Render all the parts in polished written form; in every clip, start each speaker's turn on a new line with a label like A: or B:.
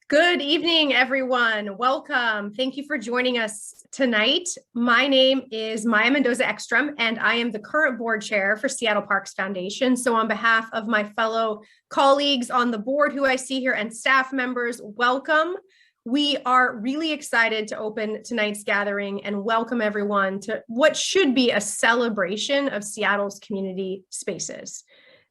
A: Good evening, everyone. Welcome. Thank you for joining us tonight. My name is Maya Mendoza-Exstrom, and I am the current board chair for Seattle Parks Foundation. So on behalf of my fellow colleagues on the board who I see here and staff members, welcome. We are really excited to open tonight's gathering and welcome everyone to what should be a celebration of Seattle's community spaces.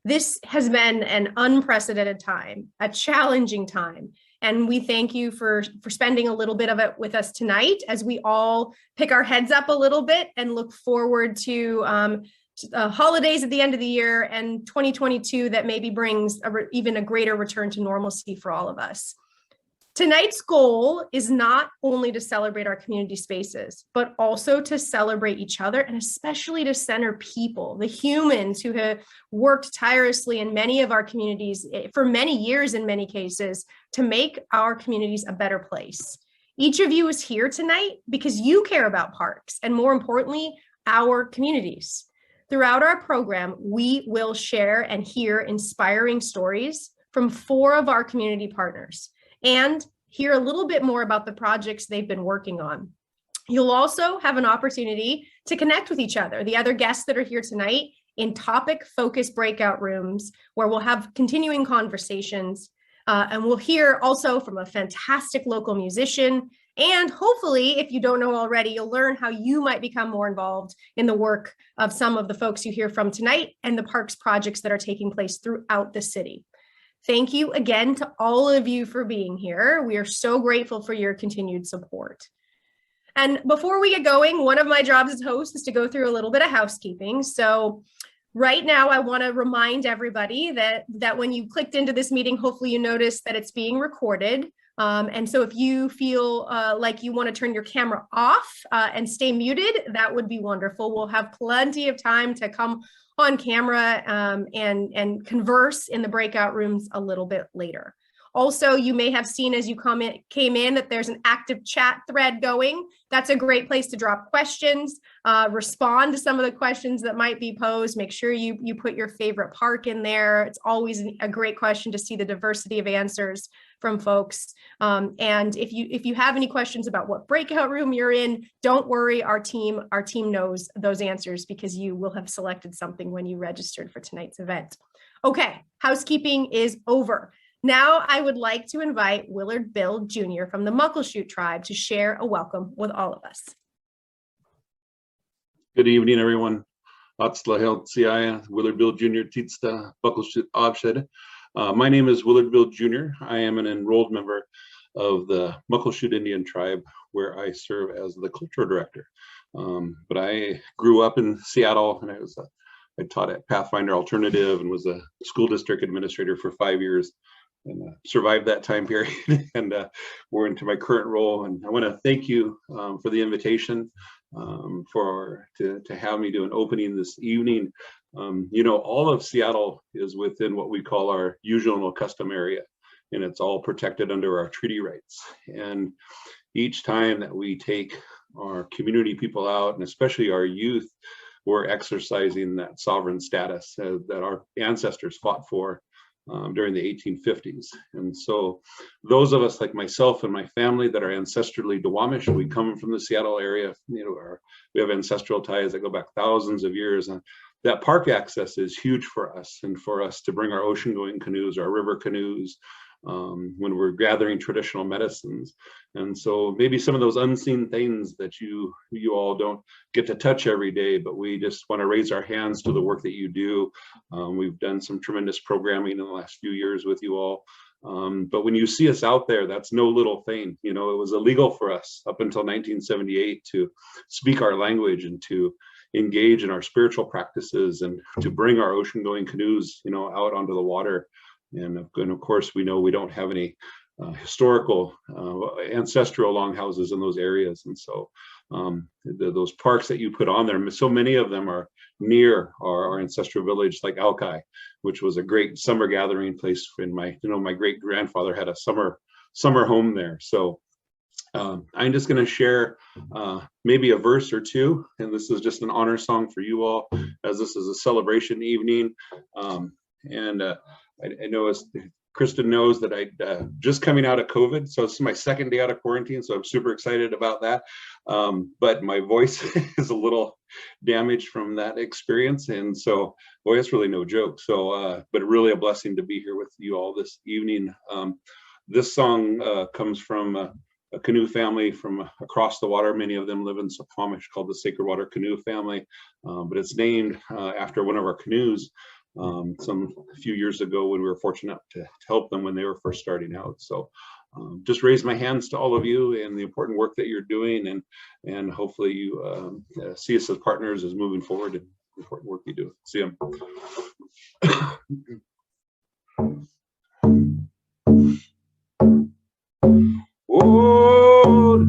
A: This has been an unprecedented time, a challenging time. And we thank you for spending a little bit of it with us tonight as we all pick our heads up a little bit and look forward to holidays at the end of the year and 2022 that maybe brings even a greater return to normalcy for all of us. Tonight's goal is not only to celebrate our community spaces, but also to celebrate each other and especially to center people, the humans who have worked tirelessly in many of our communities for many years in many cases to make our communities a better place. Each of you is here tonight because you care about parks and more importantly, our communities. Throughout our program, we will share and hear inspiring stories from 4 of our community partners and hear a little bit more about the projects they've been working on. You'll also have an opportunity to connect with each other, the other guests that are here tonight, in topic-focused breakout rooms where we'll have continuing conversations. And we'll hear also from a fantastic local musician. And hopefully, if you don't know already, you'll learn how you might become more involved in the work of some of the folks you hear from tonight and the parks projects that are taking place throughout the city. Thank you again to all of you for being here. We are so grateful for your continued support. And before we get going, one of my jobs as host is to go through a little bit of housekeeping. So right now, I want to remind everybody that when you clicked into this meeting, hopefully you noticed that it's being recorded. And so if you feel like you want to turn your camera off and stay muted, that would be wonderful. We'll have plenty of time to come on camera and converse in the breakout rooms a little bit later. Also, you may have seen as you came in that there's an active chat thread going. That's a great place to drop questions, respond to some of the questions that might be posed. Make sure you put your favorite park in there. It's always a great question to see the diversity of answers from folks. And if you have any questions about what breakout room you're in, don't worry, our team knows those answers because you will have selected something when you registered for tonight's event. Okay, housekeeping is over. Now I would like to invite Willard Bill Jr. from the Muckleshoot tribe to share a welcome with all of us.
B: Good evening, everyone. Willard Bill Jr. Titsta Muckleshoot Avshed. My name is Willard Bill Jr. I am an enrolled member of the Muckleshoot Indian tribe where I serve as the cultural director. But I grew up in Seattle and I taught at Pathfinder Alternative and was a school district administrator for 5 years. And survived that time period and we're into my current role. And I want to thank you for the invitation to have me do an opening this evening. You know, all of Seattle is within what we call our usual and custom area, and it's all protected under our treaty rights. And each time that we take our community people out, and especially our youth, we're exercising that sovereign status that our ancestors fought for during the 1850s. And so those of us like myself and my family that are ancestrally Duwamish, we come from the Seattle area, you know, we have ancestral ties that go back thousands of years. And that park access is huge for us and for us to bring our ocean going canoes, our river canoes, when we're gathering traditional medicines. And so maybe some of those unseen things that you all don't get to touch every day, but we just want to raise our hands to the work that you do. We've done some tremendous programming in the last few years with you all. But when you see us out there, that's no little thing. You know, it was illegal for us up until 1978 to speak our language and to engage in our spiritual practices and to bring our ocean going canoes, you know, out onto the water. And of course, we know we don't have any historical ancestral longhouses in those areas. And so those parks that you put on there, so many of them are near our ancestral village, like Alki, which was a great summer gathering place. My great grandfather had a summer home there. So I'm just going to share maybe a verse or two, and this is just an honor song for you all, as this is a celebration evening. I know it's Kristen knows that I just coming out of COVID, so this is my second day out of quarantine, so I'm super excited about that. But my voice is a little damaged from that experience, and so, boy, it's really no joke. So, but really a blessing to be here with you all this evening. This song comes from a canoe family from across the water. Many of them live in Suquamish, called the Sacred Water Canoe Family, but it's named after one of our canoes a few years ago when we were fortunate to help them when they were first starting out. So just raise my hands to all of you and the important work that you're doing, and hopefully you see us as partners as moving forward in the important work you do. See you. Oh,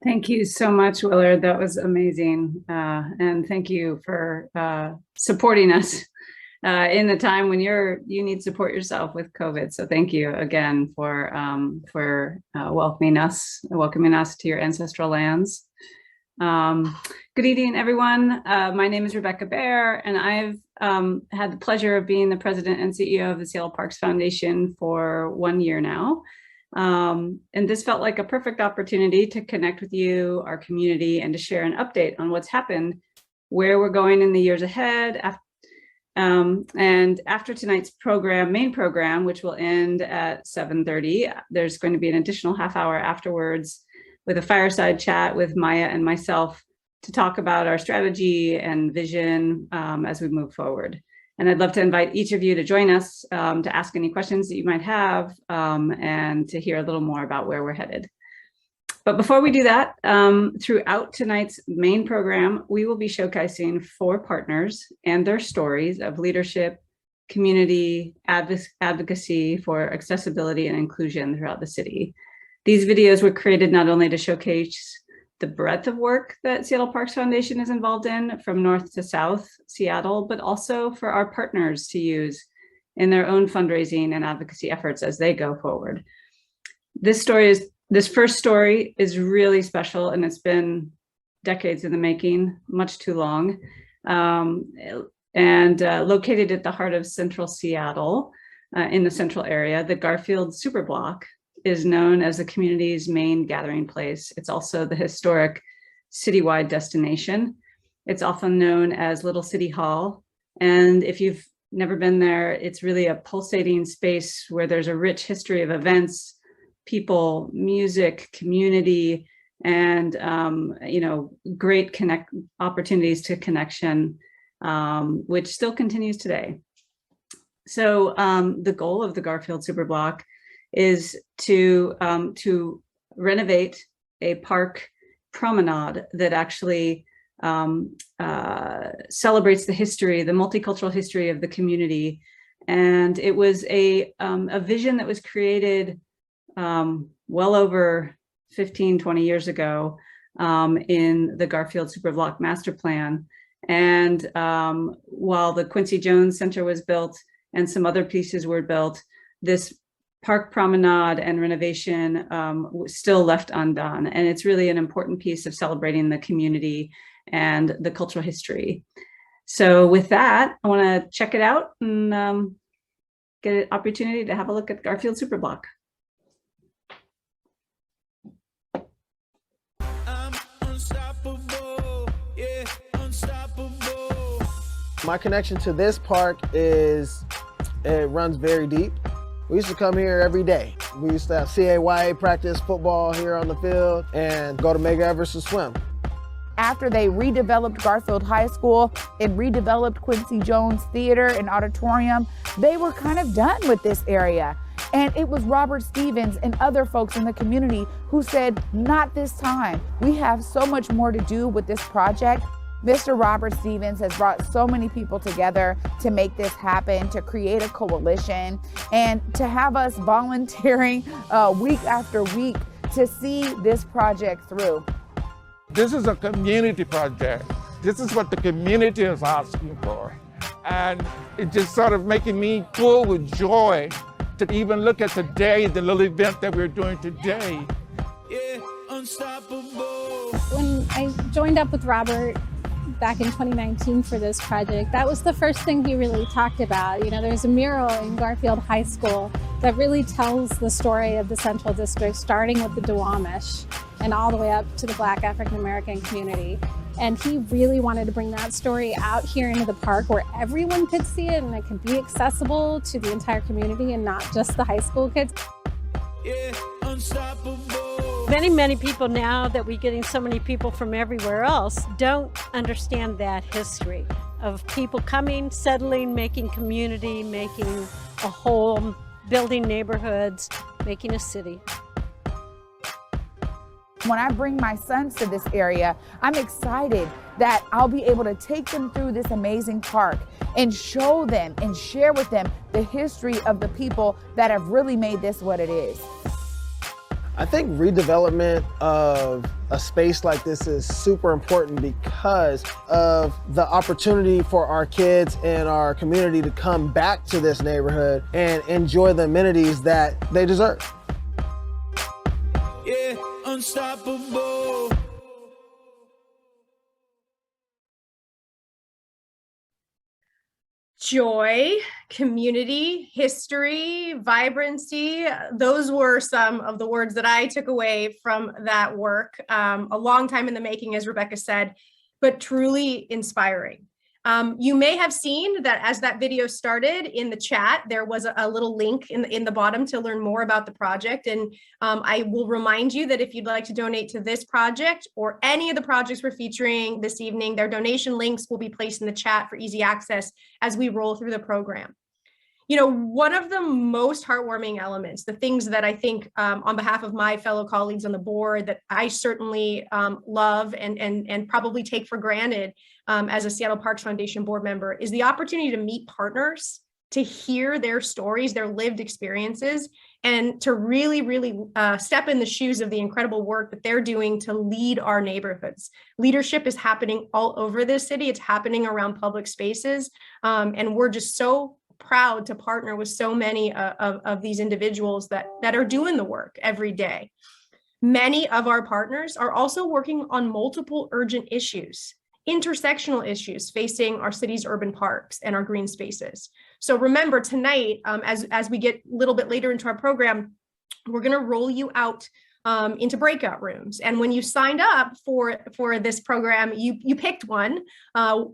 C: Thank you so much, Willard. That was amazing. And thank you for supporting us in the time when you need support yourself with COVID. So thank you again for welcoming us to your ancestral lands. Good evening, everyone. My name is Rebecca Baer, and I've had the pleasure of being the president and CEO of the Seattle Parks Foundation for 1 year now. And this felt like a perfect opportunity to connect with you, our community, and to share an update on what's happened, where we're going in the years ahead. And after tonight's main program, which will end at 7:30, there's going to be an additional half hour afterwards with a fireside chat with Maya and myself to talk about our strategy and vision as we move forward. And I'd love to invite each of you to join us to ask any questions that you might have and to hear a little more about where we're headed. But before we do that, throughout tonight's main program, we will be showcasing 4 partners and their stories of leadership, community, advocacy for accessibility and inclusion throughout the city. These videos were created not only to showcase the breadth of work that Seattle Parks Foundation is involved in from north to south Seattle, but also for our partners to use in their own fundraising and advocacy efforts as they go forward. This first story is really special, and it's been decades in the making, much too long, and located at the heart of central Seattle in the central area. The Garfield Superblock is known as the community's main gathering place. It's also the historic citywide destination. It's often known as Little City Hall. And if you've never been there, it's really a pulsating space where there's a rich history of events, people, music, community, and great opportunities to connection, which still continues today. So the goal of the Garfield Superblock is to renovate a park promenade that actually celebrates the history, the multicultural history of the community. And it was a vision that was created well over 15, 20 years ago in the Garfield Superblock Master Plan. And while the Quincy Jones Center was built and some other pieces were built, this park promenade and renovation was still left undone. And it's really an important piece of celebrating the community and the cultural history. So with that, I want to check it out and get an opportunity to have a look at Garfield Superblock.
D: My connection to this park is, it runs very deep. We used to come here every day. We used to have CAYA practice football here on the field and go to Mega Everest to swim.
E: After they redeveloped Garfield High School and redeveloped Quincy Jones Theater and Auditorium, they were kind of done with this area. And it was Robert Stevens and other folks in the community who said, not this time. We have so much more to do with this project. Mr. Robert Stevens has brought so many people together to make this happen, to create a coalition, and to have us volunteering week after week to see this project through.
F: This is a community project. This is what the community is asking for. And it just sort of making me full with joy to even look at today, the little event that we're doing today.
G: Yeah, unstoppable.
H: When I joined up with Robert back in 2019 for this project, that was the first thing he really talked about. You know, there's a mural in Garfield High School that really tells the story of the Central District, starting with the Duwamish and all the way up to the Black African American community. And he really wanted to bring that story out here into the park where everyone could see it and it could be accessible to the entire community and not just the high school kids.
G: Yeah, unstoppable.
I: Many people now that we're getting so many people from everywhere else don't understand that history of people coming, settling, making community, making a home, building neighborhoods, making a city.
E: When I bring my sons to this area, I'm excited that I'll be able to take them through this amazing park and show them and share with them the history of the people that have really made this what it is.
D: I think redevelopment of a space like this is super important because of the opportunity for our kids and our community to come back to this neighborhood and enjoy the amenities that they deserve.
G: Yeah, unstoppable.
A: Joy, community, history, vibrancy. Those were some of the words that I took away from that work. A long time in the making, as Rebecca said, but truly inspiring. You may have seen that as that video started in the chat, there was a little link in the bottom to learn more about the project. And I will remind you that if you'd like to donate to this project or any of the projects we're featuring this evening, their donation links will be placed in the chat for easy access as we roll through the program. You know, one of the most heartwarming elements, the things that I think on behalf of my fellow colleagues on the board that I certainly love and probably take for granted as a Seattle Parks Foundation board member is the opportunity to meet partners, to hear their stories, their lived experiences, and to really step in the shoes of the incredible work that they're doing to lead our neighborhoods. Leadership is happening all over this city. It's happening around public spaces. And we're just so proud to partner with so many of these individuals that are doing the work every day. Many of our partners are also working on multiple urgent issues, intersectional issues facing our city's urban parks and our green spaces. So remember tonight, as we get a little bit later into our program, we're going to roll you out into breakout rooms. And when you signed up for this program, you picked one.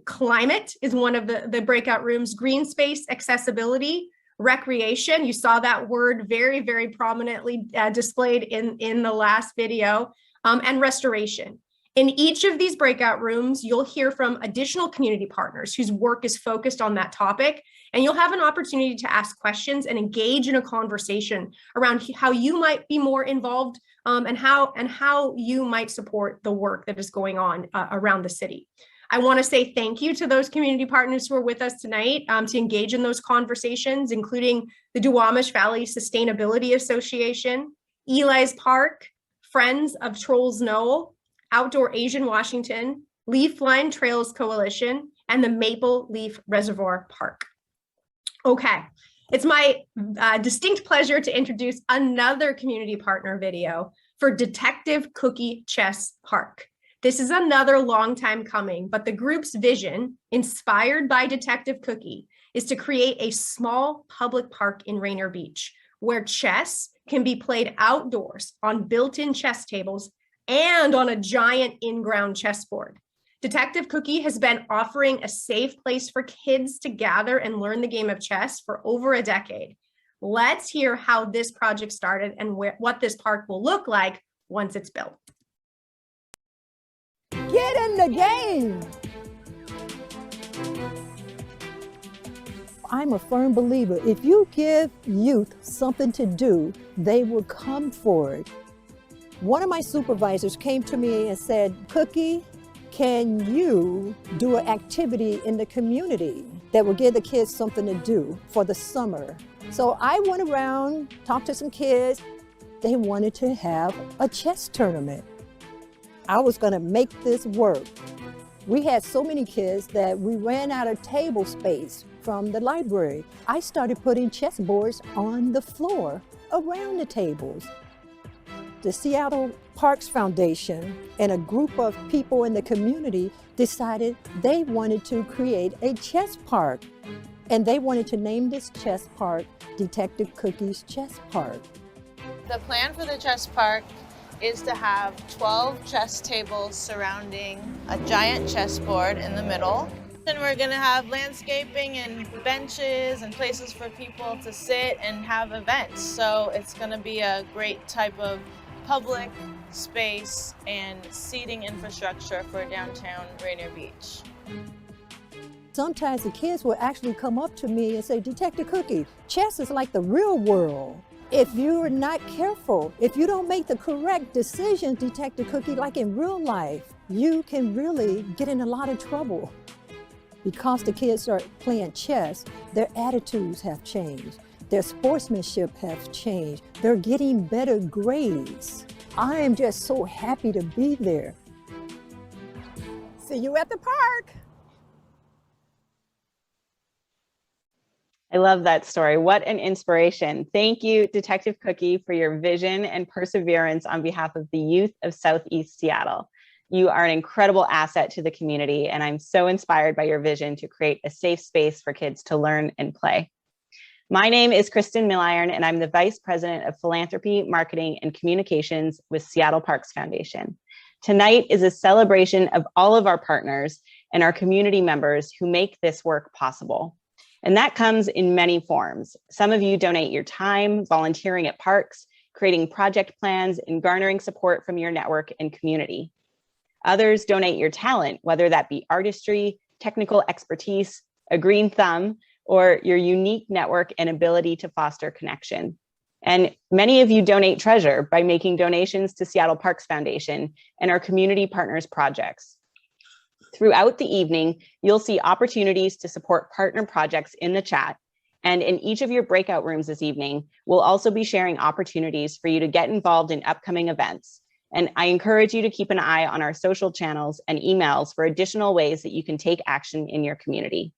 A: Climate is one of the breakout rooms, green space, accessibility, recreation. You saw that word very prominently displayed in the last video, and restoration. In each of these breakout rooms, you'll hear from additional community partners whose work is focused on that topic, and you'll have an opportunity to ask questions and engage in a conversation around how you might be more involved and how you might support the work that is going on around the city. I want to say thank you to those community partners who are with us tonight to engage in those conversations, including the Duwamish Valley Sustainability Association, Eli's Park, Friends of Trolls Knoll, Outdoor Asian Washington, Leaf Line Trails Coalition, and the Maple Leaf Reservoir Park. Okay, it's my distinct pleasure to introduce another community partner video for Detective Cookie Chess Park. This is another long time coming, but the group's vision, inspired by Detective Cookie, is to create a small public park in Rainier Beach where chess can be played outdoors on built-in chess tables and on a giant in-ground chessboard. Detective Cookie has been offering a safe place for kids to gather and learn the game of chess for over a decade. Let's hear how this project started and what this park will look like once it's built.
J: Get in the game. I'm a firm believer, if you give youth something to do, they will come for it. One of my supervisors came to me and said, Cookie, can you do an activity in the community that will give the kids something to do for the summer? So I went around, talked to some kids. They wanted to have a chess tournament. I was gonna make this work. We had so many kids that we ran out of table space from the library. I started putting chessboards on the floor around the tables. The Seattle Parks Foundation and a group of people in the community decided they wanted to create a chess park. And they wanted to name this chess park Detective Cookie's Chess Park.
K: The plan for the chess park is to have 12 chess tables surrounding a giant chessboard in the middle. And we're gonna have landscaping and benches and places for people to sit and have events. So it's gonna be a great type of public space and seating infrastructure for downtown Rainier Beach.
J: Sometimes the kids will actually come up to me and say, Detective Cookie, chess is like the real world. If you're not careful, if you don't make the correct decision, Detective Cookie, like in real life, you can really get in a lot of trouble. Because the kids start playing chess, their attitudes have changed. Their sportsmanship has changed. They're getting better grades. I am just so happy to be there. See you at the park.
L: I love that story. What an inspiration. Thank you, Detective Cookie, for your vision and perseverance on behalf of the youth of Southeast Seattle. You are an incredible asset to the community, and I'm so inspired by your vision to create a safe space for kids to learn and play. My name is Kristen Milliron, and I'm the Vice President of Philanthropy, Marketing, and Communications with Seattle Parks Foundation. Tonight is a celebration of all of our partners and our community members who make this work possible. And that comes in many forms. Some of you donate your time, volunteering at parks, creating project plans, and garnering support from your network and community. Others donate your talent, whether that be artistry, technical expertise, a green thumb, or your unique network and ability to foster connection. And many of you donate treasure by making donations to Seattle Parks Foundation and our community partners projects. Throughout the evening, you'll see opportunities to support partner projects in the chat. And in each of your breakout rooms this evening, we'll also be sharing opportunities for you to get involved in upcoming events. And I encourage you to keep an eye on our social channels and emails for additional ways that you can take action in your community.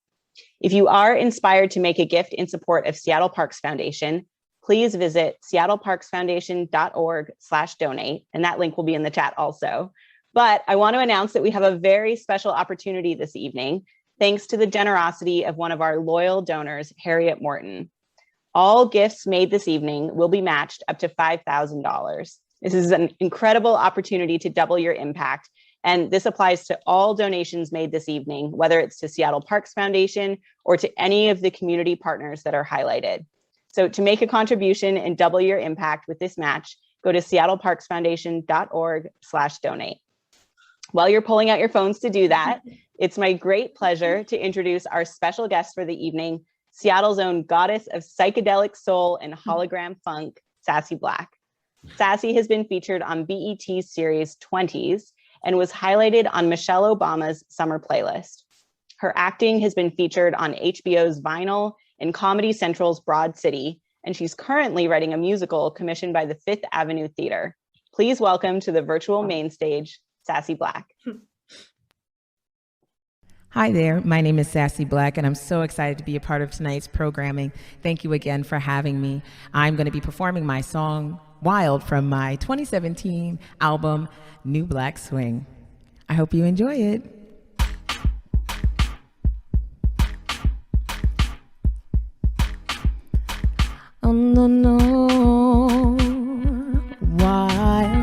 L: If you are inspired to make a gift in support of Seattle Parks Foundation, please visit seattleparksfoundation.org/donate, and that link will be in the chat also. But I want to announce that we have a very special opportunity this evening, thanks to the generosity of one of our loyal donors, Harriet Morton. All gifts made this evening will be matched up to $5,000. This is an incredible opportunity to double your impact. And this applies to all donations made this evening, whether it's to Seattle Parks Foundation or to any of the community partners that are highlighted. So to make a contribution and double your impact with this match, go to seattleparksfoundation.org/donate. While you're pulling out your phones to do that, it's my great pleasure to introduce our special guest for the evening, Seattle's own goddess of psychedelic soul and hologram funk, Sassy Black. Sassy has been featured on BET's series 20s and was highlighted on Michelle Obama's summer playlist. Her acting has been featured on HBO's Vinyl and Comedy Central's Broad City, and she's currently writing a musical commissioned by the Fifth Avenue Theater. Please welcome to the virtual main stage, Sassy Black.
M: Hi there, my name is Sassy Black, and I'm so excited to be a part of tonight's programming. Thank you again for having me. I'm going to be performing my song, Wild, from my 2017 album, New Black Swing. I hope you enjoy it. Oh, no, no, wild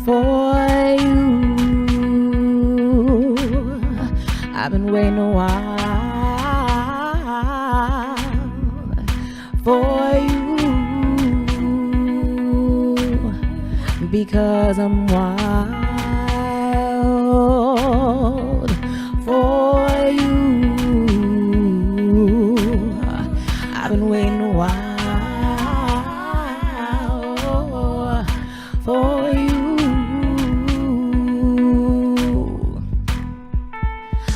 M: for you. because I'm wild for you. I've been waiting a while for you.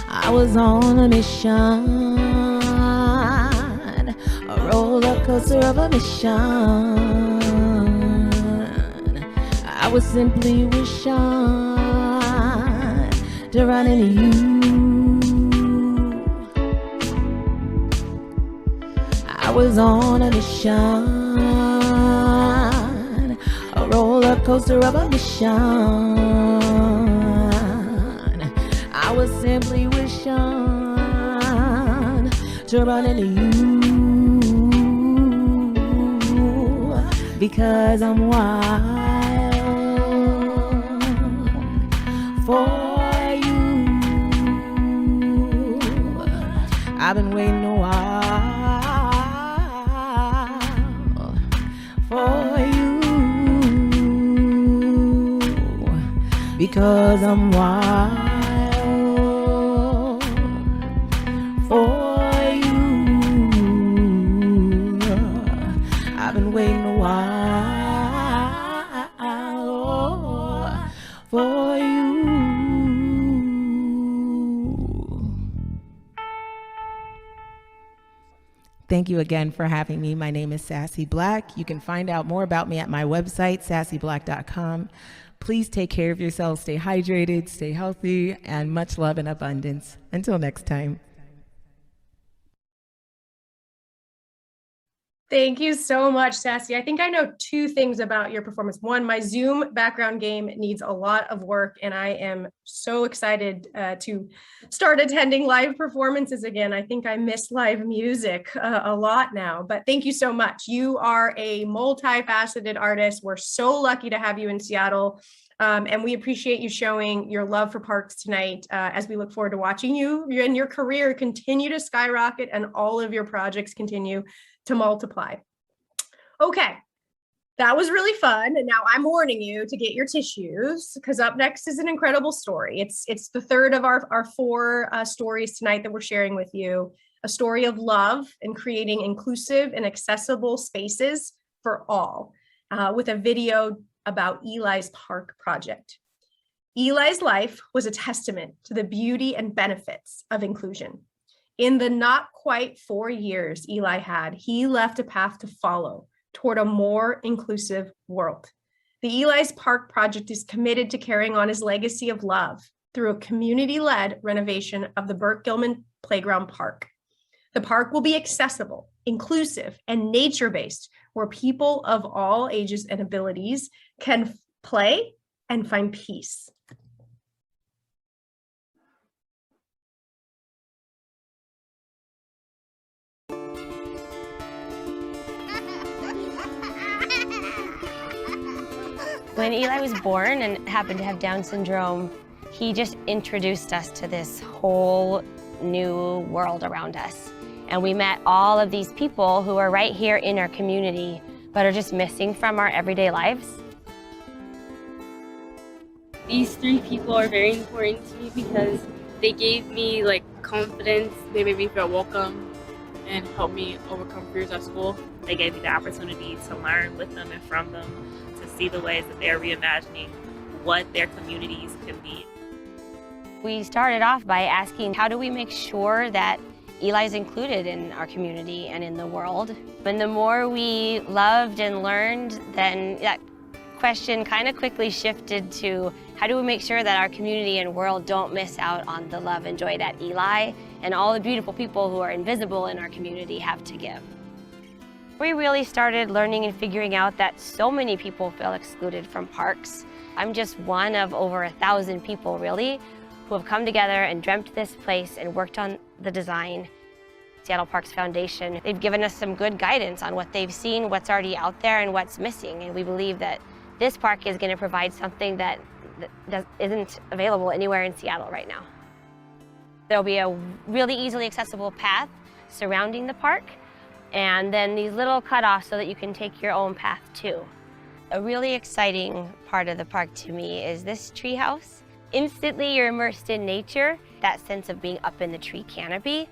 M: I was on a mission, a roller coaster of a mission. I was simply wishing to run into you. I was on a mission, a roller coaster of a mission. I was simply wishing to run into you because I'm wild for you. I've been waiting a while for you because I'm wild for you. I've been waiting a while for you. Thank you again for having me. My name is Sassy Black. You can find out more about me at my website, sassyblack.com. Please take care of yourselves, stay hydrated, stay healthy, and much love and abundance. Until next time.
A: Thank you so much, Sassy. I think I know two things about your performance. One, my Zoom background game needs a lot of work, and I am so excited to start attending live performances again. I think I miss live music a lot now, but thank you so much. You are a multifaceted artist. We're so lucky to have you in Seattle, and we appreciate you showing your love for parks tonight as we look forward to watching you and your career continue to skyrocket and all of your projects continue to multiply. Okay, that was really fun. And now I'm warning you to get your tissues because up next is an incredible story. It's the third of our four stories tonight that we're sharing with you. A story of love and creating inclusive and accessible spaces for all with a video about Eli's Park project. Eli's life was a testament to the beauty and benefits of inclusion. In the not quite 4 years Eli had, he left a path to follow toward a more inclusive world. The Eli's Park project is committed to carrying on his legacy of love through a community-led renovation of the Burke-Gilman Playground Park. The park will be accessible, inclusive, and nature-based, where people of all ages and abilities can play and find peace.
N: When Eli was born and happened to have Down syndrome, he just introduced us to this whole new world around us. And we met all of these people who are right here in our community, but are just missing from our everyday lives.
O: These three people are very important to me because they gave me confidence. They made me feel welcome and helped me overcome fears at school.
P: They gave me the opportunity to learn with them and from them, to see the ways that they're reimagining what their communities can be.
N: We started off by asking, how do we make sure that Eli's included in our community and in the world? And the more we loved and learned, then that question kind of quickly shifted to, how do we make sure that our community and world don't miss out on the love and joy that Eli and all the beautiful people who are invisible in our community have to give? We really started learning and figuring out that so many people feel excluded from parks. I'm just one of over 1,000 people, really, who have come together and dreamt this place and worked on the design. Seattle Parks Foundation, they've given us some good guidance on what they've seen, what's already out there, and what's missing. And we believe that this park is going to provide something that isn't available anywhere in Seattle right now. There'll be a really easily accessible path surrounding the park, and then these little cutoffs so that you can take your own path too. A really exciting part of the park to me is this treehouse. Instantly you're immersed in nature, that sense of being up in the tree canopy.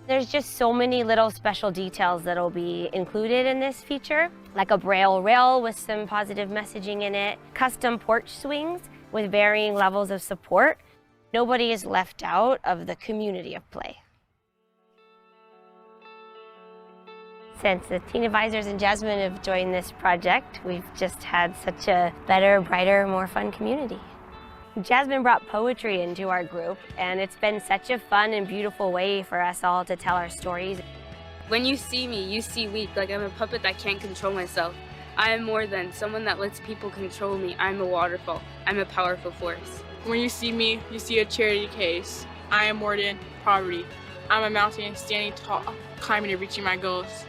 N: There's just so many little special details that'll be included in this feature, like a braille rail with some positive messaging in it, custom porch swings with varying levels of support. Nobody is left out of the community of play. Since the Teen Advisors and Jasmine have joined this project, we've just had such a better, brighter, more fun community. Jasmine brought poetry into our group, and it's been such a fun and beautiful way for us all to tell our stories.
O: When you see me, you see weak, like I'm a puppet that can't control myself. I am more than someone that lets people control me. I'm a waterfall. I'm a powerful force.
Q: When you see me, you see a charity case. I am more than poverty. I'm a mountain standing tall, climbing and reaching my goals.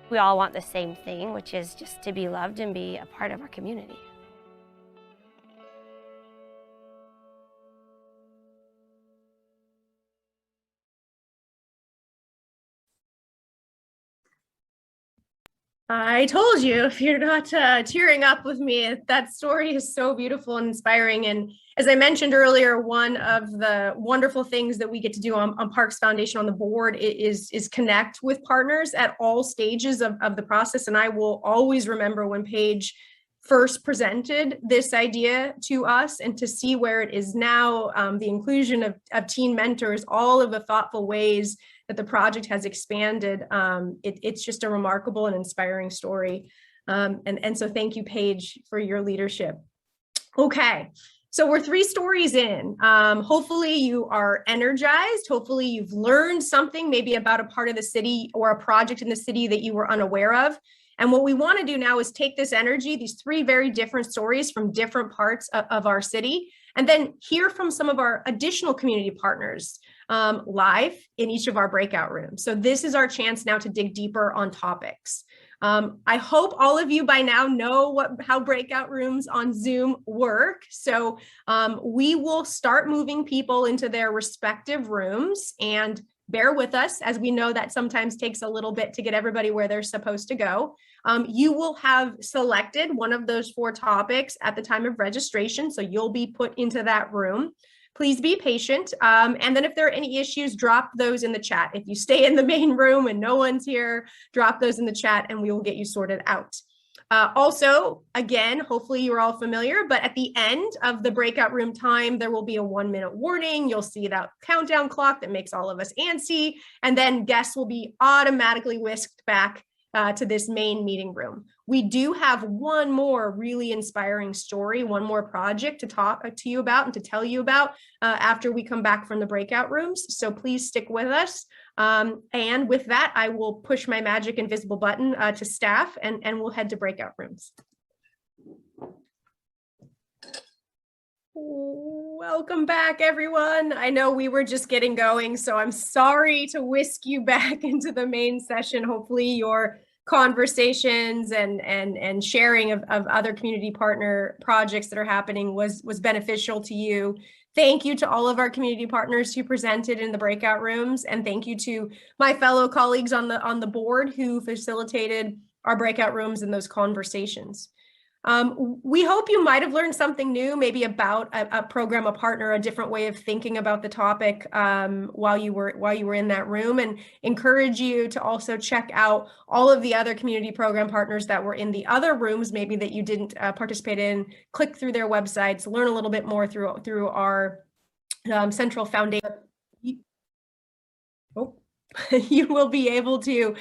N: We all want the same thing, which is just to be loved and be a part of our community.
A: I told you, if you're not tearing up with me, that story is so beautiful and inspiring. And as I mentioned earlier, one of the wonderful things that we get to do on Parks Foundation on the board is connect with partners at all stages of the process. And I will always remember when Paige first presented this idea to us, and to see where it is now, the inclusion of teen mentors, all of the thoughtful ways that the project has expanded. It's just a remarkable and inspiring story. And so thank you, Paige, for your leadership. Okay, so we're 3 stories in. Hopefully you are energized. Hopefully you've learned something, maybe about a part of the city or a project in the city that you were unaware of. And what we want to do now is take this energy, these 3 very different stories from different parts of our city, and then hear from some of our additional community partners live in each of our breakout rooms. So this is our chance now to dig deeper on topics. I hope all of you by now know how breakout rooms on Zoom work. So we will start moving people into their respective rooms, and bear with us, as we know that sometimes takes a little bit to get everybody where they're supposed to go. You will have selected one of those 4 topics at the time of registration, so you'll be put into that room. Please be patient. And then if there are any issues, drop those in the chat. If you stay in the main room and no one's here, drop those in the chat and we will get you sorted out. Also, again, hopefully you're all familiar, but at the end of the breakout room time, there will be a 1-minute warning. You'll see that countdown clock that makes all of us antsy, and then guests will be automatically whisked back to this main meeting room. We do have one more really inspiring story, one more project to talk to you about and to tell you about after we come back from the breakout rooms. So please stick with us. And with that, I will push my magic invisible button to staff and we'll head to breakout rooms. Welcome back, everyone. I know we were just getting going, so I'm sorry to whisk you back into the main session. Hopefully your conversations and sharing of other community partner projects that are happening was beneficial to you. Thank you to all of our community partners who presented in the breakout rooms, and thank you to my fellow colleagues on the board who facilitated our breakout rooms and those conversations. We hope you might have learned something new, maybe about a program, a partner, a different way of thinking about the topic while you were in that room, and encourage you to also check out all of the other community program partners that were in the other rooms, maybe that you didn't participate in. Click through their websites, learn a little bit more through our central foundation. You will be able to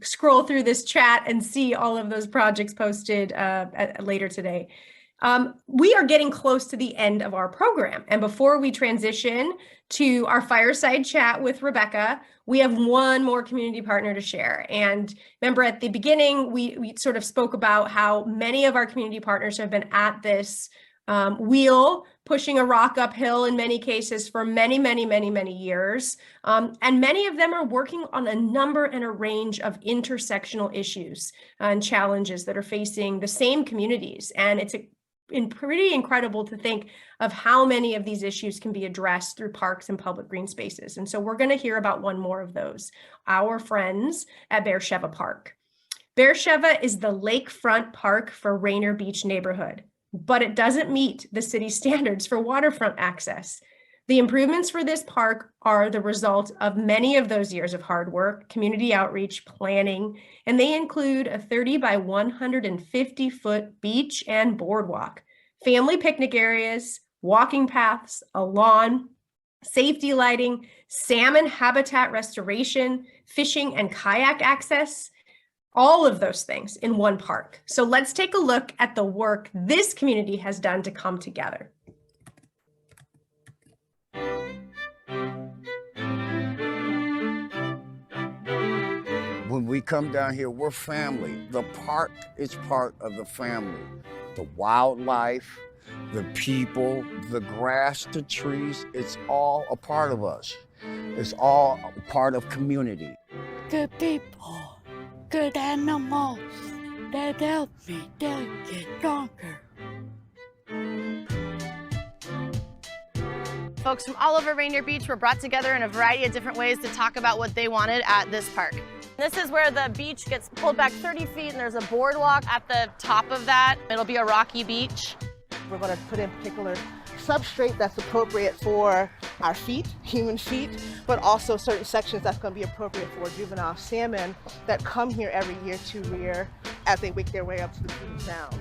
A: scroll through this chat and see all of those projects posted later today. We are getting close to the end of our program. And before we transition to our fireside chat with Rebecca, we have one more community partner to share. And remember, at the beginning, we sort of spoke about how many of our community partners have been at this wheel, pushing a rock uphill in many cases for many years. And many of them are working on a number and a range of intersectional issues and challenges that are facing the same communities. And it's pretty incredible to think of how many of these issues can be addressed through parks and public green spaces. And so we're going to hear about one more of those, our friends at Beersheba Park. Beersheba is the lakefront park for Rainier Beach neighborhood, but it doesn't meet the city standards for waterfront access. The improvements for this park are the result of many of those years of hard work, community outreach, planning, and they include a 30 by 150-foot beach and boardwalk, family picnic areas, walking paths, a lawn, safety lighting, salmon habitat restoration, fishing and kayak access, all of those things in one park. So let's take a look at the work this community has done to come together.
R: When we come down here, we're family. The park is part of the family. The wildlife, the people, the grass, the trees, it's all a part of us. It's all a part of community.
S: Good people, good animals that help me to get stronger.
T: Folks from all over Rainier Beach were brought together in a variety of different ways to talk about what they wanted at this park. This is where the beach gets pulled back 30 feet and there's a boardwalk at the top of that. It'll be a rocky beach.
U: We're going to put in particular substrate that's appropriate for our feet, human feet, but also certain sections that's going to be appropriate for juvenile salmon that come here every year to rear as they make their way up to the Puget Sound.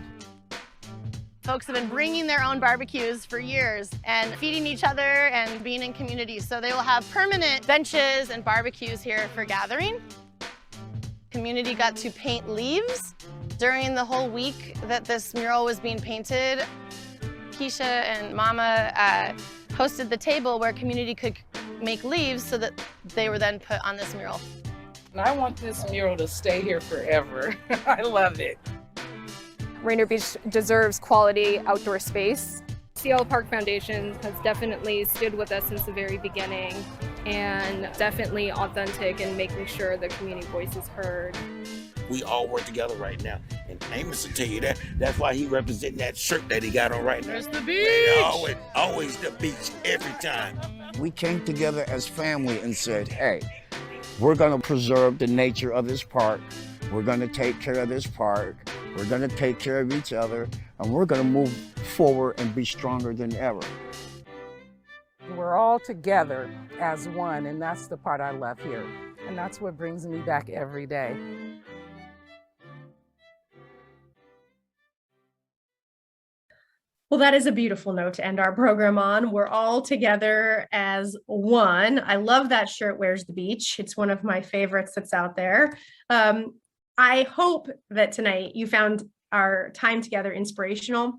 T: Folks have been bringing their own barbecues for years and feeding each other and being in community. So they will have permanent benches and barbecues here for gathering. Community got to paint leaves during the whole week that this mural was being painted. Keisha and Mama hosted the table where community could make leaves so that they were then put on this mural.
V: And I want this mural to stay here forever. I love it.
W: Rainier Beach deserves quality outdoor space. Seattle Park Foundation has definitely stood with us since the very beginning and definitely authentic in making sure the community voice is heard.
X: We all work together right now. And Amos will tell you that. That's why he representing that shirt that he got on right now.
V: There's the beach!
X: Always the beach, every time.
R: We came together as family and said, hey, we're going to preserve the nature of this park. We're going to take care of this park. We're going to take care of each other. And we're going to move forward and be stronger than ever.
V: We're all together as one, and that's the part I love here. And that's what brings me back every day.
A: Well, that is a beautiful note to end our program on. We're all together as one. I love that shirt, Where's the Beach? It's one of my favorites that's out there. I hope that tonight you found our time together inspirational.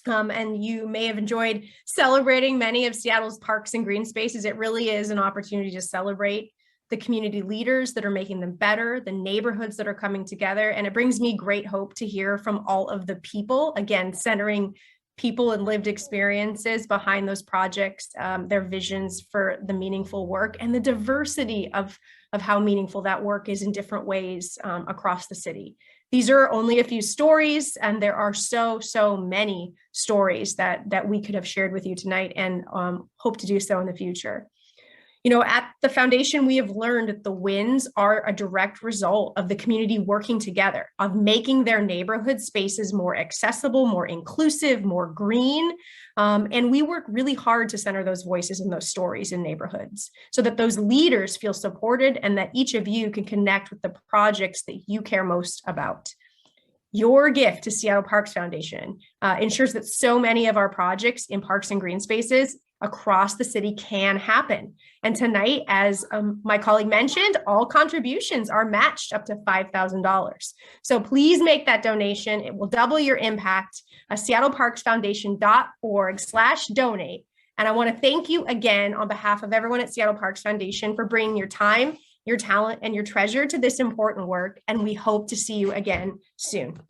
A: And you may have enjoyed celebrating many of Seattle's parks and green spaces. It really is an opportunity to celebrate the community leaders that are making them better, the neighborhoods that are coming together. And it brings me great hope to hear from all of the people, again, centering people and lived experiences behind those projects, their visions for the meaningful work and the diversity of how meaningful that work is in different ways across the city. These are only a few stories, and there are so many stories that we could have shared with you tonight and hope to do so in the future. You know, at the foundation, we have learned that the wins are a direct result of the community working together, of making their neighborhood spaces more accessible, more inclusive, more green. And we work really hard to center those voices and those stories in neighborhoods so that those leaders feel supported and that each of you can connect with the projects that you care most about. Your gift to Seattle Parks Foundation ensures that so many of our projects in parks and green spaces across the city can happen. And tonight, as my colleague mentioned, all contributions are matched up to $5,000. So please make that donation. It will double your impact. SeattleParksFoundation.org/donate. And I want to thank you again on behalf of everyone at Seattle Parks Foundation for bringing your time, your talent, and your treasure to this important work. And we hope to see you again soon.